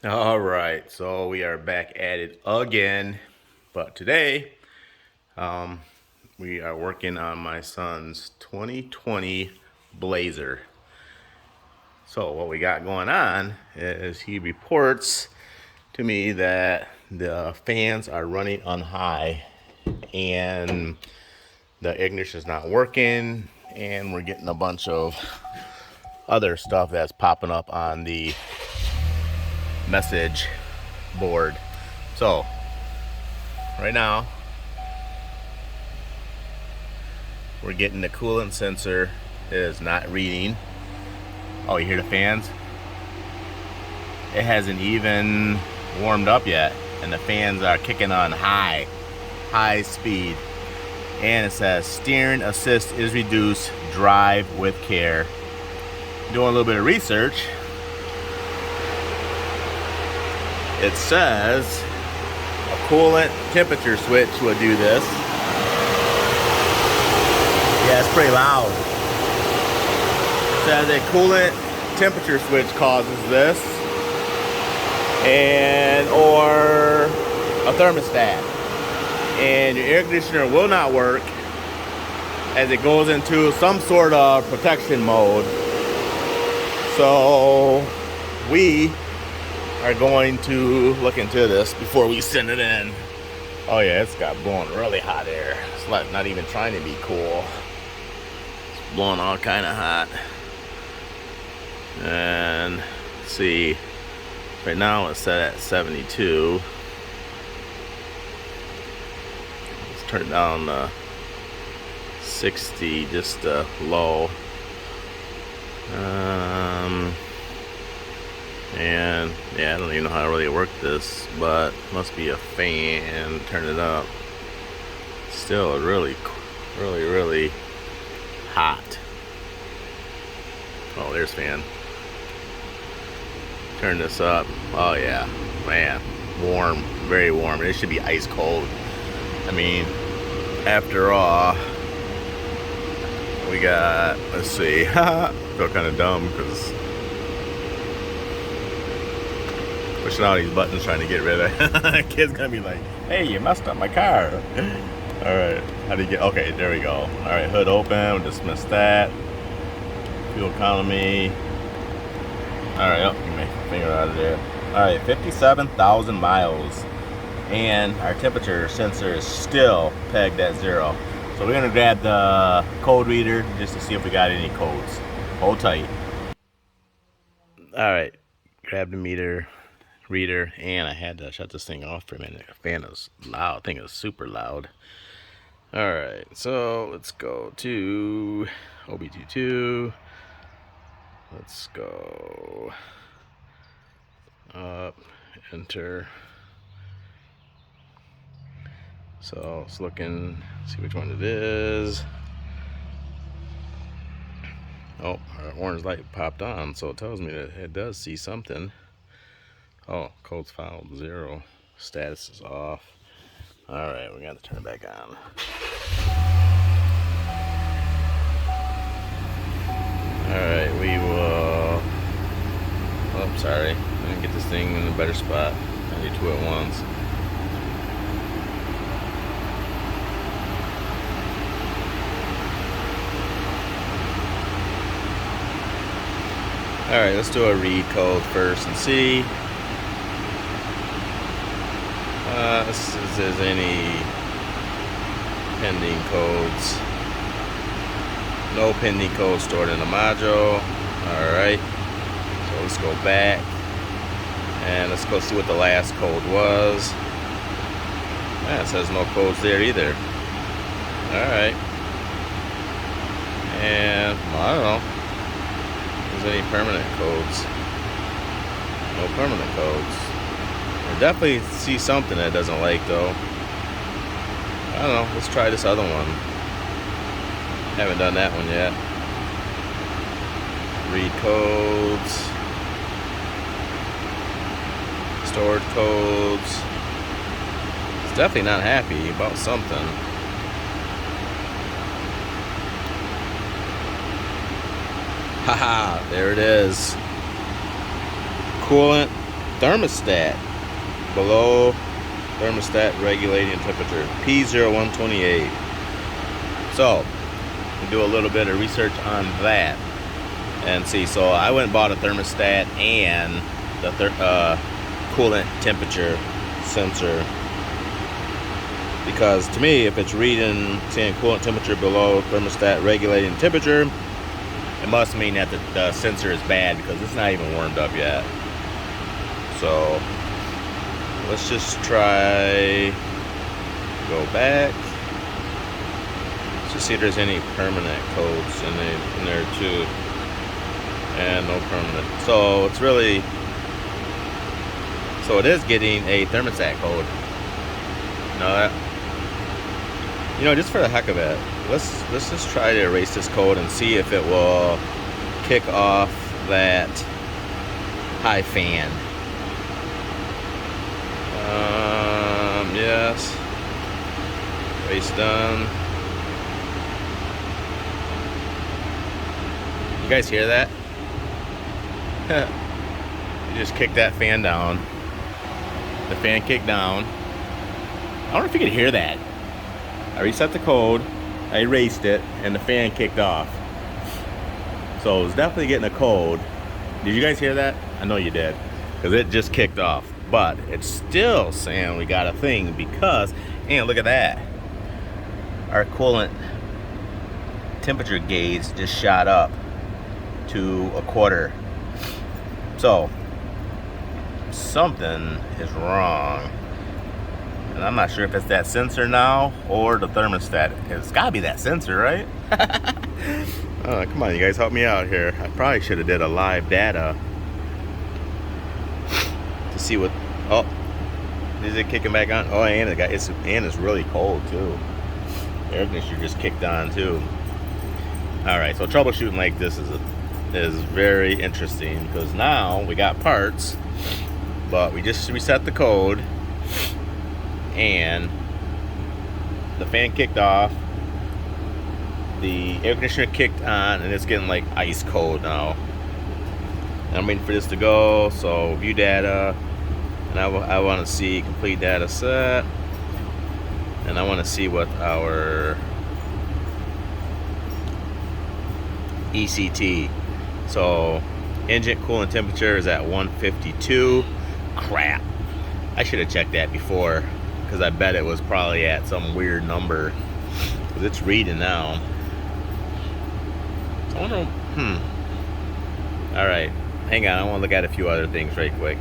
All right, so we are back at it again, but today we are working on my son's 2020 Blazer. So what we got going on is he reports to me that the fans are running on high and the ignition is not working, and we're getting a bunch of other stuff that's popping up on the message board. So right now we're getting the coolant sensor is not reading. Oh, you hear the fans? It hasn't even warmed up yet, and the fans are kicking on high speed. And it says steering assist is reduced, drive with care. Doing a little bit of research, it says a coolant temperature switch would do this. Yeah, it's pretty loud. It says a coolant temperature switch causes this, and or a thermostat. And your air conditioner will not work as it goes into some sort of protection mode. So we are going to look into this before we send it in. Oh yeah, it's got blowing really hot air. It's not even trying to be cool. It's blowing all kind of hot. And let's see, right now it's set at 72. Let's turn it down to 60, just low. And yeah, I don't even know how to really work this, but must be a fan. Turn it up. Still really hot. Oh, there's fan. Turn this up. Oh yeah, man, warm, very warm. It should be ice cold. I mean, after all, we got, let's see, feel kind of dumb because pushing all these buttons trying to get rid of it. Kid's gonna be like, hey, you messed up my car. Alright, how do you get, okay, there we go. Alright, hood open, we'll dismiss that. Fuel economy. Alright, oh, you make my finger out of there. Alright, 57,000 miles. And our temperature sensor is still pegged at 0. So we're gonna grab the code reader just to see if we got any codes. Hold tight. Alright, grab the meter reader, and I had to shut this thing off for a minute. The fan is loud. Thing is super loud. Alright, so let's go to OBD2. Let's go up, enter. So it's looking, see which one it is. Oh, our orange light popped on, so it tells me that it does see something. Oh, code's filed 0. Status is off. Alright, we got to turn it back on. Alright, we will... Oh, sorry. I didn't get this thing in a better spot. I need two at once. Alright, let's do a read code first and see. If there's any pending codes. No pending code stored in the module. Alright, so let's go back and let's go see what the last code was. Yeah, it says no codes there either. Alright, and well, I don't know if there's any permanent codes. No permanent codes. I definitely see something that it doesn't like though. I don't know, let's try this other one. Haven't done that one yet. Read codes. Stored codes. It's definitely not happy about something. Haha, there it is. Coolant thermostat. Below thermostat regulating temperature. P0128. So, we'll do a little bit of research on that. And see, so I went and bought a thermostat and the coolant temperature sensor. Because to me, if it's reading, saying coolant temperature below thermostat regulating temperature, it must mean that the sensor is bad because it's not even warmed up yet. So let's just try, go back. Let's just see if there's any permanent codes in there too. And no permanent. So it's really, so it is getting a thermostat code. Just for the heck of it, let's just try to erase this code and see if it will kick off that high fan. Yes. Erase done. You guys hear that? You just kicked that fan down. The fan kicked down. I wonder if you could hear that. I reset the code, I erased it, and the fan kicked off. So it was definitely getting a code. Did you guys hear that? I know you did, because it just kicked off. But it's still saying we got a thing because, and look at that. Our coolant temperature gauge just shot up to a quarter. So something is wrong. And I'm not sure if it's that sensor now or the thermostat. It's gotta be that sensor, right? Come on, you guys, help me out here. I probably should have did a live data to see what. Oh, is it kicking back on? Oh, and it's really cold too. The air conditioner just kicked on too. All right, so troubleshooting like this is very interesting because now we got parts, but we just reset the code. And the fan kicked off, the air conditioner kicked on, and it's getting like ice cold now. And I'm waiting for this to go. So view data, and I want to see complete data set, and I want to see what our ECT. So engine coolant temperature is at 152. Crap, I should have checked that before, because I bet it was probably at some weird number, because it's reading now. So I wonder, all right, hang on, I want to look at a few other things right quick.